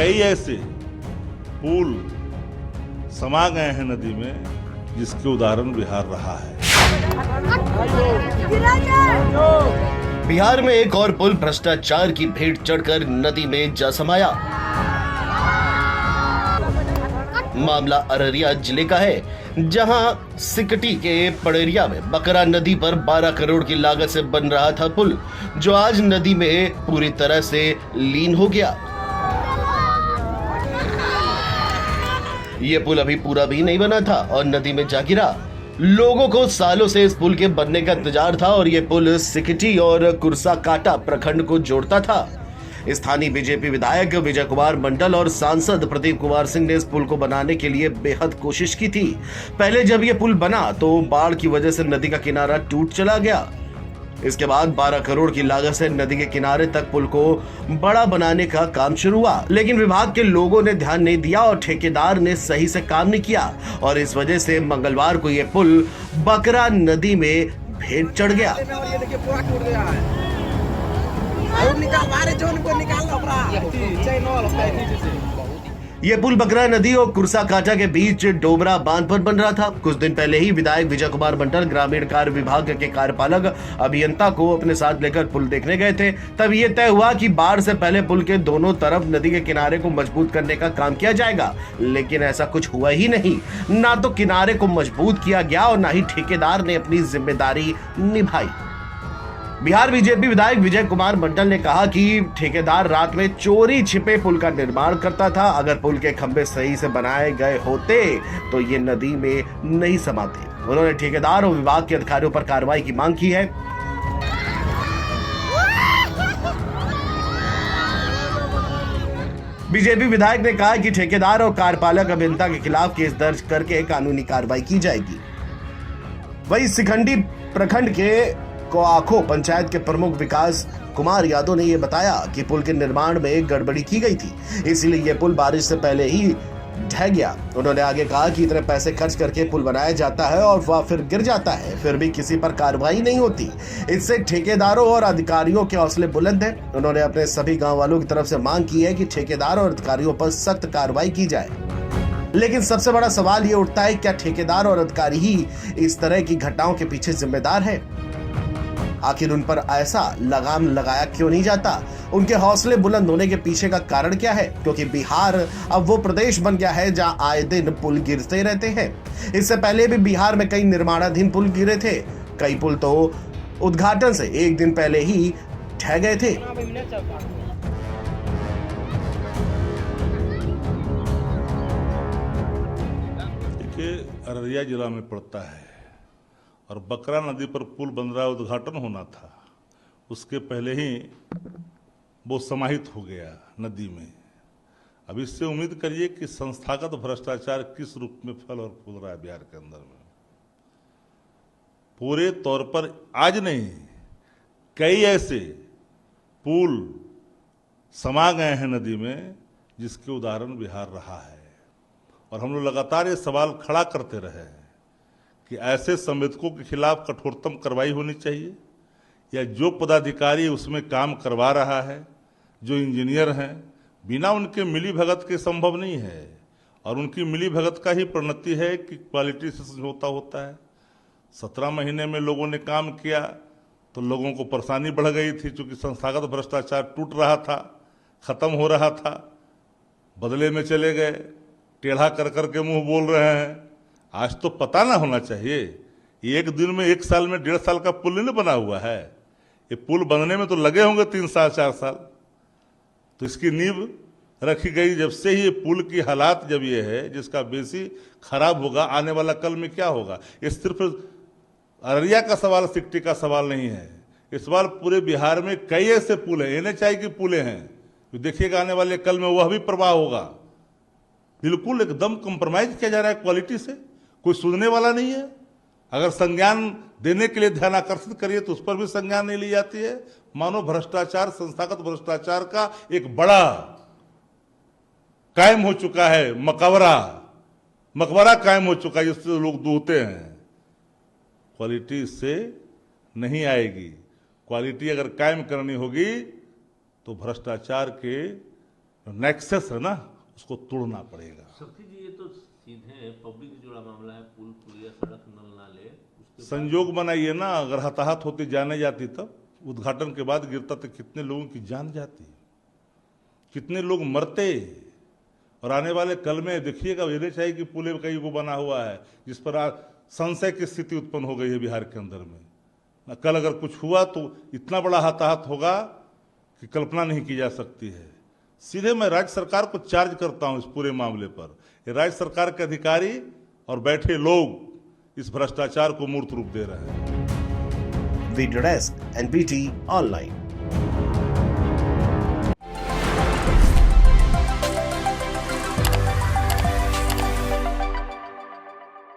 कई ऐसे पुल समा गए हैं नदी में जिसके उदाहरण बिहार रहा है। बिहार में एक और पुल भ्रष्टाचार की भेंट चढ़कर नदी में जा समाया। मामला अररिया जिले का है, जहां सिकटी के पड़ेरिया में बकरा नदी पर 12 करोड़ की लागत से बन रहा था पुल, जो आज नदी में पूरी तरह से लीन हो गया। ये पुल अभी पूरा भी नहीं बना था और नदी में जा गिरा। लोगों को सालों से इस पुल के बनने का इंतजार था और ये पुल सिकटी और कुर्साकाटा प्रखंड को जोड़ता था। स्थानीय बीजेपी विधायक विजय कुमार मंडल और सांसद प्रदीप कुमार सिंह ने इस पुल को बनाने के लिए बेहद कोशिश की थी। पहले जब यह पुल बना तो बाढ़ की वजह से नदी का किनारा टूट चला गया। इसके बाद 12 करोड़ की लागत से नदी के किनारे तक पुल को बड़ा बनाने का काम शुरू हुआ, लेकिन विभाग के लोगों ने ध्यान नहीं दिया और ठेकेदार ने सही से काम नहीं किया और इस वजह से मंगलवार को यह पुल बकरा नदी में भेंट चढ़ गया। ये पुल बकरा नदी और कुर्साकाटा के बीच डोबरा बांध पर बन रहा था। कुछ दिन पहले ही विधायक विजय कुमार मंडल ग्रामीण कार्य विभाग के कार्यपालक अभियंता को अपने साथ लेकर पुल देखने गए थे। तब ये तय हुआ कि बाढ़ से पहले पुल के दोनों तरफ नदी के किनारे को मजबूत करने का काम किया जाएगा, लेकिन ऐसा कुछ हुआ ही नहीं। ना तो किनारे को मजबूत किया गया और ना ही ठेकेदार ने अपनी जिम्मेदारी निभाई। बिहार बीजेपी विधायक विजय कुमार मंडल ने कहा कि ठेकेदार रात में चोरी छिपे पुल का निर्माण करता था। अगर पुल के खंभे सही से बनाए गए होते तो ये नदी में नहीं समाते। उन्होंने ठेकेदार और विभाग के अधिकारियों पर कार्रवाई की मांग की है। बीजेपी विधायक ने कहा कि ठेकेदार और कार्यपालक अभियंता के खिलाफ केस दर्ज करके कानूनी कार्रवाई की जाएगी। वहीं सिखंडी प्रखंड के कोआखो पंचायत के प्रमुख विकास कुमार यादव ने यह बताया कि पुल के निर्माण में गड़बड़ी की गई थी, इसलिए यह पुल बारिश से पहले ही ढह गया। उन्होंने आगे कहा कि इतने पैसे खर्च करके पुल बनाया जाता है और वह फिर गिर जाता है, फिर भी किसी पर कार्रवाई नहीं होती। इससे ठेकेदारों और अधिकारियों के हौसले बुलंद हैं। उन्होंने अपने सभी गाँव वालों की तरफ से मांग की है कि ठेकेदार और अधिकारियों पर सख्त कार्रवाई की जाए। लेकिन सबसे बड़ा सवाल ये उठता है, क्या ठेकेदार और अधिकारी ही इस तरह की घटनाओं के पीछे जिम्मेदार है? आखिर उन पर ऐसा लगाम लगाया क्यों नहीं जाता? उनके हौसले बुलंद होने के पीछे का कारण क्या है? क्योंकि बिहार अब वो प्रदेश बन गया है जहां आए दिन पुल गिरते रहते हैं। इससे पहले भी बिहार में कई निर्माणाधीन पुल गिरे थे। कई पुल तो उद्घाटन से एक दिन पहले ही ढह गए थे। अररिया जिला में पड़ता है और बकरा नदी पर पुल बन रहा उद्घाटन होना था, उसके पहले ही वो समाहित हो गया नदी में। अब इससे उम्मीद करिए कि संस्थागत भ्रष्टाचार किस रूप में फल और फूल रहा है बिहार के अंदर में। पूरे तौर पर आज नहीं, कई ऐसे पुल समा गए हैं नदी में जिसके उदाहरण बिहार रहा है। और हम लोग लगातार ये सवाल खड़ा करते रहे हैं कि ऐसे संवेदकों के खिलाफ कठोरतम कार्रवाई होनी चाहिए, या जो पदाधिकारी उसमें काम करवा रहा है, जो इंजीनियर हैं, बिना उनके मिली भगत के संभव नहीं है। और उनकी मिली भगत का ही परिणति है कि क्वालिटी से समझौता होता है। 17 महीने में लोगों ने काम किया तो लोगों को परेशानी बढ़ गई थी, चूंकि संस्थागत भ्रष्टाचार टूट रहा था, खत्म हो रहा था। बदले में चले गए, टेढ़ा कर करके मुंह बोल रहे हैं। आज तो पता ना होना चाहिए, एक दिन में, एक साल में 1.5 साल का पुल नहीं बना हुआ है। ये पुल बनने में तो लगे होंगे 3 साल 4 साल। तो इसकी नींव रखी गई जब से ही। पुल की हालात जब ये है जिसका बेसी खराब होगा, आने वाला कल में क्या होगा। ये सिर्फ अररिया का सवाल, सिकटी का सवाल नहीं है। इस सवाल पूरे बिहार में कई ऐसे पुल हैं, NHI की पुलें हैं, तो देखिएगा आने वाले कल में वह भी प्रवाह होगा। बिल्कुल एकदम कंप्रोमाइज किया जा रहा है क्वालिटी से, कोई सुनने वाला नहीं है। अगर संज्ञान देने के लिए ध्यान आकर्षित करिए तो उस पर भी संज्ञान नहीं ली जाती है। मानो भ्रष्टाचार, संस्थागत भ्रष्टाचार का एक बड़ा कायम हो चुका है मकबरा कायम हो चुका है, जिससे लोग दूहते हैं। क्वालिटी इससे नहीं आएगी। क्वालिटी अगर कायम करनी होगी तो भ्रष्टाचार के नेक्सस है ना, उसको तोड़ना पड़ेगा। शक्ति जी, ये तो सीधे पब्लिक से जुड़ा मामला है, पुल पुलिया सड़क नल नाले, उसके संयोग बनाइए ना, अगर हताहत होती जाने जाती तब उद्घाटन के बाद गिरता तो कितने लोगों की जान जाती, कितने लोग मरते। और आने वाले कल में देखिएगा, ये नहीं चाहिए कि पुल कई को बना हुआ है जिस पर आज संशय की स्थिति उत्पन्न हो गई है बिहार के अंदर में। कल अगर कुछ हुआ तो इतना बड़ा हताहत होगा कि कल्पना नहीं की जा सकती है। सीधे मैं राज्य सरकार को चार्ज करता हूं इस पूरे मामले पर। ये राज्य सरकार के अधिकारी और बैठे लोग इस भ्रष्टाचार को मूर्त रूप दे रहे हैं। Video desk, NBT online.